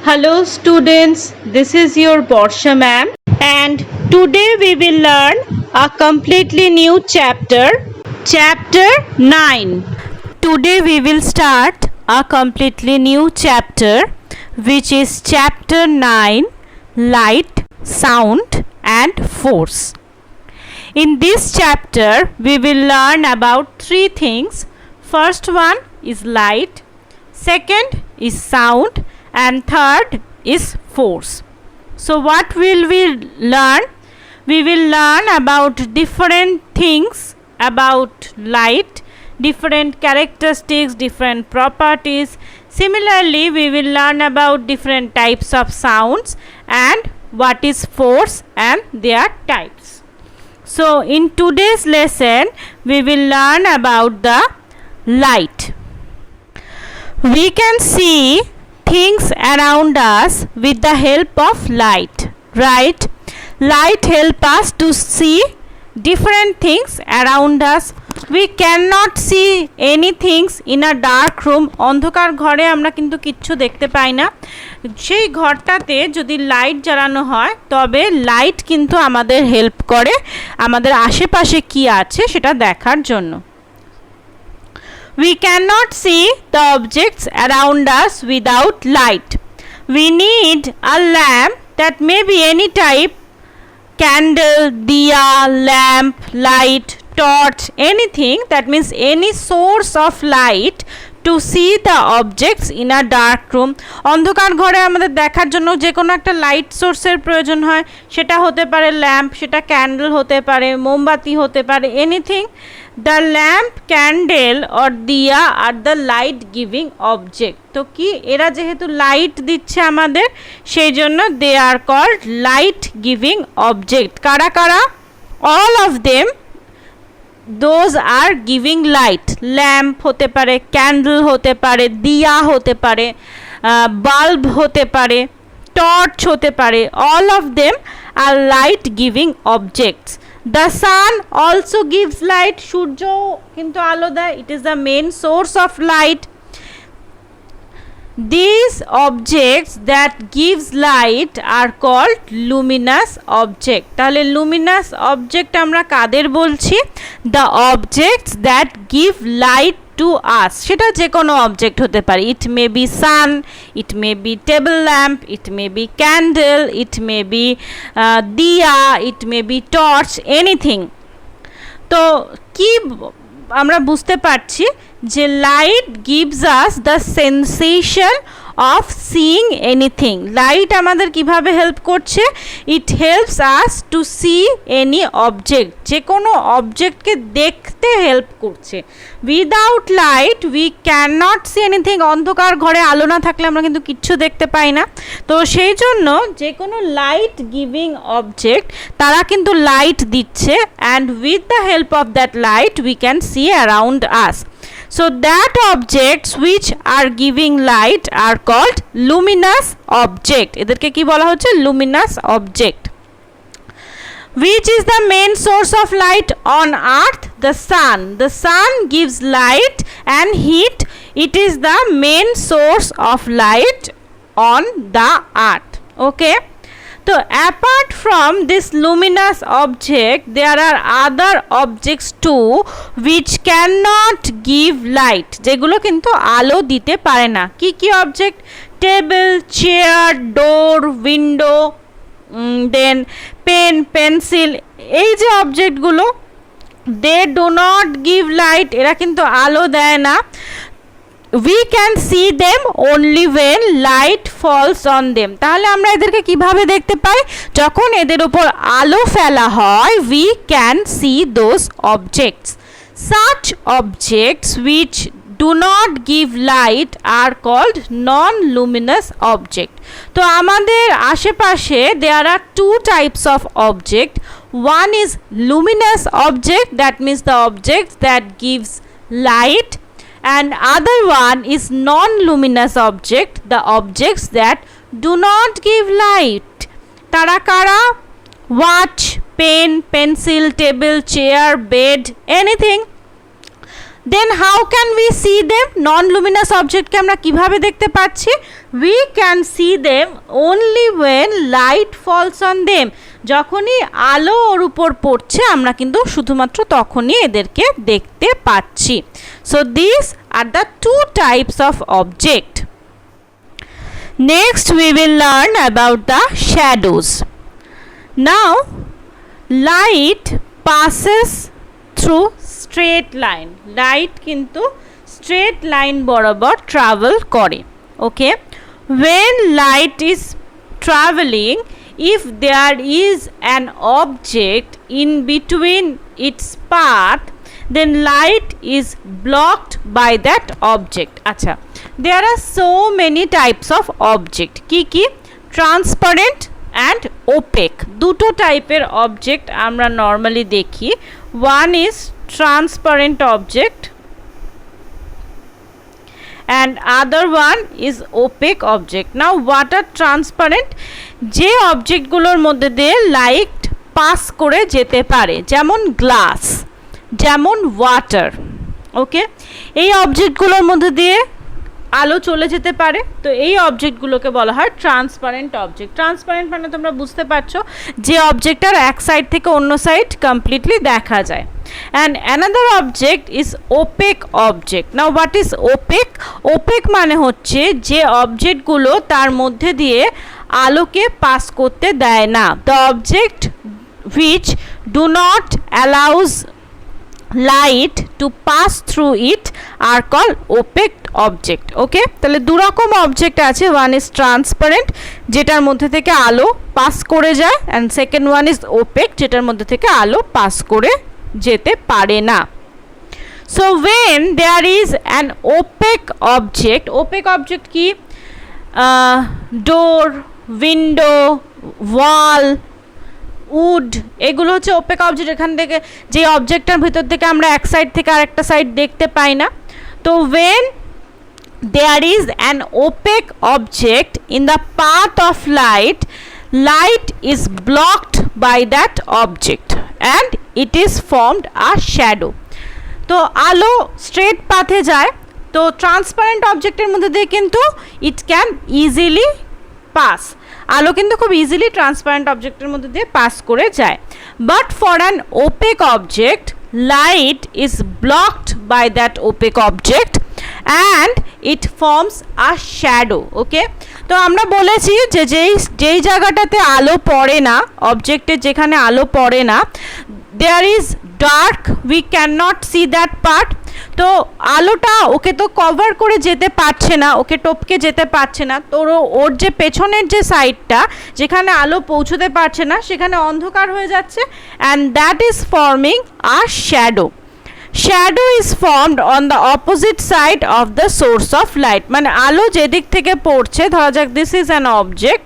Hello students, this is your Borsha ma'am and today we will learn a completely new chapter 9. Today we will start a completely new chapter which is chapter 9, light, sound and force. In this chapter we will learn about three things. First one is light, second is sound and third is force. So what will we learn? We will learn about different things about light, different characteristics, different properties. Similarly, we will learn about different types of sounds and what is force and their types. So in today's lesson, we will learn about the light. We can see things around us with the help of light, right? Light help us to see different things around us. We cannot see anything in a dark room. অন্ধকার ঘরে আমরা কিন্তু কিচ্ছু দেখতে পাই না। সেই ঘরটাতে যদি লাইট জ্বালানো হয় তবে লাইট কিন্তু আমাদের হেল্প করে আমাদের আশেপাশে কি আছে সেটা দেখার জন্য। We cannot see the objects around us without light. We need a lamp that may be any type, candle, diya, lamp, light, torch, anything, that means any source of light to see the objects in a dark room. অন্ধকার ঘরে আমাদের দেখার জন্য যে কোনো একটা light সোর্সের প্রয়োজন হয়, সেটা হতে পারে ল্যাম্প, সেটা ক্যান্ডেল হতে পারে, মোমবাতি হতে পারে, anything. The lamp, candle or diya are the light giving object. তো কি এরা যেহেতু লাইট দিচ্ছে আমাদের সেই জন্য they are called light giving object. কারা কারা? All of them, those are giving light. Lamp হতে পারে, ক্যান্ডেল হতে পারে, দিয়া হতে পারে, বাল্ব হতে পারে, টর্চ হতে পারে, all of them are light giving objects. The sun also gives light. সূর্য কিন্তু আলো দেয়. It is the main source of light. These objects that gives light are called luminous object. তাহলে luminous object আমরা কাদের বলছি? The objects that give light to us. সেটা যে কোনো object হতে পারে. It may be sun, it may be table lamp, it may be candle, it may be diya, it may be torch, anything. তো কি আমরা বুঝতে পারছি যে light gives us the sensation of seeing anything. Light আমাদের কিভাবে help করছে? It helps us to C any object, যে কোনো অবজেক্টকে দেখতে হেল্প করছে। Without light we can not see anything. অন্ধকার ঘরে আলো না থাকলে আমরা কিন্তু কিচ্ছু দেখতে পাই না। তো সেই জন্য যে কোনো লাইট গিভিং অবজেক্ট তারা কিন্তু লাইট দিচ্ছে, and with the help of that light we can see around us. So that objects which are giving light are called luminous object. এদেরকে কি বলা হচ্ছে? Luminous object. Which is the main source of light on earth? The sun. The sun gives light and heat. It is the main source of light on the earth. Okay. So apart from this luminous object, there are other objects too which cannot give light. যেগুলো কিন্তু আলো দিতে পারে না। কি কি object? Table, chair, ডোর, window, দেন pen, pencil, এই যে অবজেক্টগুলো they do not give light. এরা কিন্তু আলো দেয় না। We can see them only when light falls on them. তাহলে আমরা এদেরকে কিভাবে দেখতে পাই? যখন এদের উপর আলো ফেলা হয় we can see those objects. Such objects which do not give light are called non-luminous object. তো আমাদের আশেপাশে there are two types of object. One is luminous object, that means the object that gives light, and other one is non-luminous object, the objects that do not give light. তারা কারা? Watch, pen, pencil, table, chair, bed, anything. Then how can we see them? Non-luminous object কে আমরা কিভাবে দেখতে পাচ্ছি? We can see them only when light falls on them. যখনই আলো ওর উপর পড়ছে আমরা কিন্তু শুধুমাত্র তখনই এদেরকে দেখতে পাচ্ছি. So these are the two types of object. Next we will learn about the shadows. Now light passes through straight line. Light কিন্তু straight line বরাবর travel করে. Okay, when light is traveling, if there is an object in between its path, then light is blocked by that object. আচ্ছা, there are so many types of object. কি transparent and opaque, দুটো টাইপের object আমরা normally দেখি. One is transparent object and other one is opaque object. Now what are transparent? যে অবজেক্টগুলোর মধ্যে দিয়ে light pass করে যেতে পারে, যেমন গ্লাস, যেমন ওয়াটার. ওকে, এই অবজেক্টগুলোর মধ্যে দিয়ে আলো চলে যেতে পারে, তো এই অবজেক্টগুলোকে বলা হয় ট্রান্সপারেন্ট অবজেক্ট. ট্রান্সপারেন্ট মানে তোমরা বুঝতে পারছো যে অবজেক্টটার এক সাইড থেকে অন্য সাইড কমপ্লিটলি দেখা যায়. And another object is opaque object. Now what is opaque? Opaque মানে হচ্ছে যে অবজেক্টগুলো তার মধ্যে দিয়ে আলোকে পাস করতে দেয় না. The object which do not allows light to pass through it are called opaque object. ওকে, তাহলে দু রকম অবজেক্ট আছে. ওয়ান ইজ ট্রান্সপারেন্ট, যেটার মধ্যে থেকে আলো পাস করে যায়, and second one is opaque, যেটার মধ্যে থেকে আলো পাস করে যেতে পারে না. So when there is an opaque object, opaque object কি? ডোর, উইন্ডো, ওয়াল, উড, এগুলো হচ্ছে ওপেক অবজেক্ট. এখান থেকে যে অবজেক্টটার ভিতর থেকে আমরা এক সাইড থেকে আরেকটা সাইড দেখতে পাই না. তো when there is an opaque object in the path of light, light is blocked by that object and it is formed a shadow. তো আলো স্ট্রেট পাথে যায়, তো ট্রান্সপারেন্ট অবজেক্টের মধ্যে দিয়ে কিন্তু ইট ক্যান ইজিলি পাস, আলো কিন্তু খুব ইজিলি ট্রান্সপারেন্ট অবজেক্টের মধ্যে দিয়ে পাস করে যায়. But for an opaque object, light is blocked by that opaque object and it forms a shadow. ওকে, তো আমরা বলেছি যে যেই জায়গাটাতে আলো পড়ে না, অবজেক্টের যেখানে আলো পড়ে না, there is dark, we cannot see that part. তো আলোটা ওকে তো কভার করে যেতে পারছে না, ওকে টপকে যেতে পারছে না, তো ওর যে পেছনের যে সাইডটা যেখানে আলো পৌঁছতে পারছে না সেখানে অন্ধকার হয়ে যাচ্ছে, and that is forming a shadow. Shadow is formed on the opposite side of the source of light. মানে আলো যেদিক থেকে পড়ছে, ধরা যাক this is an object,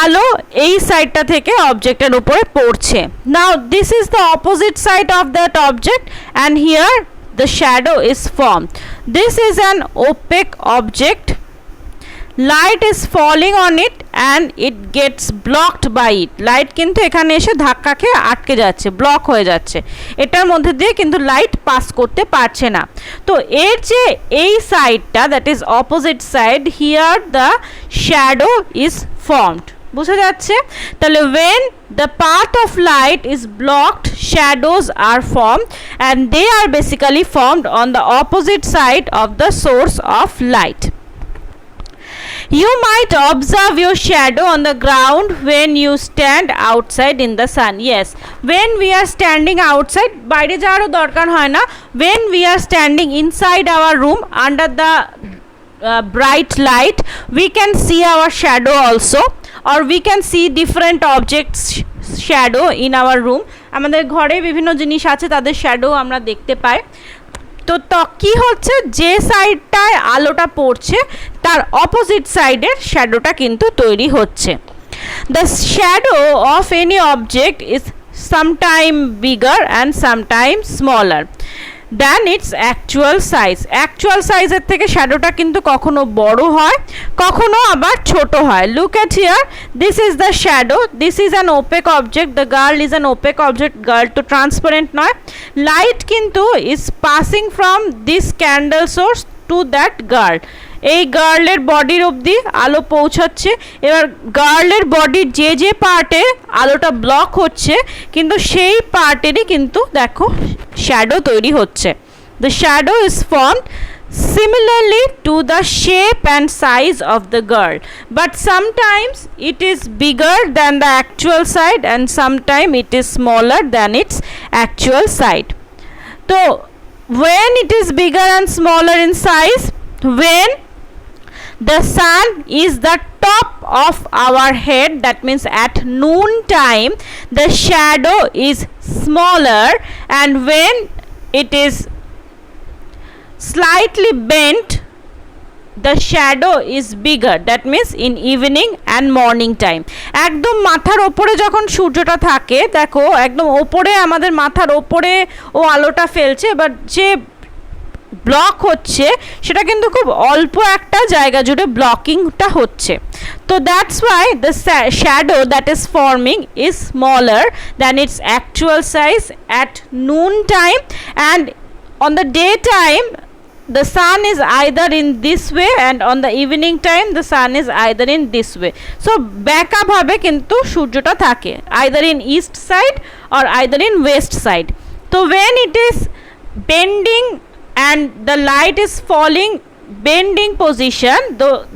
আলো এই সাইডটা থেকে অবজেক্টের উপরে পড়ছে. Now this is the opposite side of that object and here the shadow is formed. This is an opaque object. Light is falling on it and it gets blocked by it. Light কিন্তু এখানে এসে ধাক্কা খেয়ে আটকে যাচ্ছে, block হয়ে যাচ্ছে, এটার মধ্যে দিয়ে কিন্তু লাইট পাস করতে পারছে না. তো এর যে এই সাইডটা, that is opposite side, here the shadow is formed. বুঝা যাচ্ছে? তাহলে when the path of light is blocked, shadows are formed and they are basically formed on the opposite side of the source of light. You might observe your shadow on the ground when you stand outside in the sun. Yes, when we are standing outside, বাইরে যাওয়ারও দরকার হয় না. When we are standing inside our room under the bright light, we can see our shadow also, or we can see different objects shadow in our room. আমাদের ঘরে বিভিন্ন জিনিস আছে, তাদের শ্যাডো আমরা দেখতে পাই. তো কি হচ্ছে, যে সাইডটায় আলোটা পড়ছে তার অপোজিট সাইডের শ্যাডোটা কিন্তু তৈরি হচ্ছে. The shadow of any object is sometime bigger and sometime smaller. than its actual size. Actual size এর থেকে শ্যাডোটা কিন্তু কখনো বড় হয়, কখনো আবার ছোট হয়. Look at here, this is the shadow, this is an opaque object, the girl is an opaque object, girl তো transparent নয়. Light কিন্তু is passing from this candle source to that girl. এই গার্লের বডির অবধি আলো পৌঁছাচ্ছে. এবার গার্লের বডির যে যে পার্টে আলোটা ব্লক হচ্ছে কিন্তু সেই পার্টেরই কিন্তু দেখো শ্যাডো তৈরি হচ্ছে. The shadow is formed similarly to the shape and size of the girl, but sometimes it is bigger than the actual side and sometimes it is smaller than its actual side. So when it is bigger and smaller in size, when the sun is the top of our head, that means at noon time the shadow is smaller, and when it is slightly bent the shadow is bigger, that means in evening and morning time. একদম মাথার ওপরে যখন সূর্যটা থাকে, দেখো একদম ওপরে আমাদের মাথার ওপরে ও আলোটা ফেলছে, বাট যে ব্লক হচ্ছে সেটা কিন্তু খুব অল্প একটা জায়গা জুড়ে ব্লকিংটা হচ্ছে. তো that's why the shadow that is forming is smaller than it's actual size at noon time, and on the day time the sun is either in this way and on the evening time the sun is either in this way. So back up bhabe kintu surjota thake either in east side or either in west side. So when it is bending and the light is falling bending position,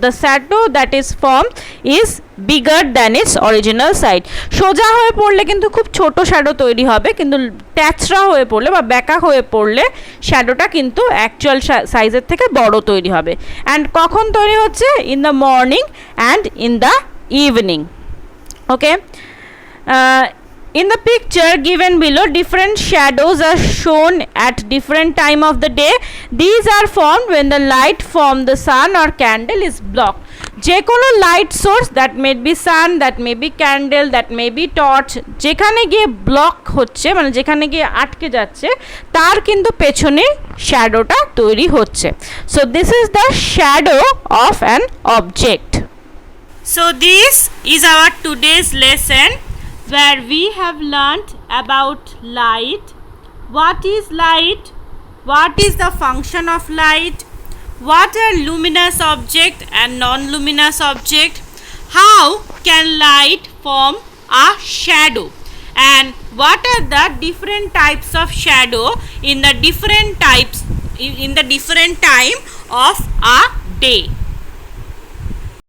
the shadow that is formed is bigger than its original side. সোজা হয়ে পড়লে কিন্তু খুব ছোট shadow তৈরি হবে, কিন্তু ট্যাচরা হয়ে পড়লে বা ব্যাকা হয়ে পড়লে শ্যাডোটা কিন্তু অ্যাকচুয়াল সাইজের থেকে বড় তৈরি হবে. অ্যান্ড কখন তৈরি হচ্ছে? In the morning and in the evening. Okay, in the picture given below, different shadows are shown at different time of the day. These are formed when the light from the sun or candle is blocked. যে কোনো light source, that may be sun, that may be candle, that may be torch, যেখানে গিয়ে block হচ্ছে মানে যেখানে গিয়ে আটকে যাচ্ছে তার কিন্তু পেছনে শ্যাডোটা তৈরি হচ্ছে. So this is the shadow of an object. So this is our today's lesson where we have learnt about light. What is light? What is the function of light? What are luminous object and non-luminous object? How can light form a shadow? And what are the different types of shadow in the different types in the different time of a day?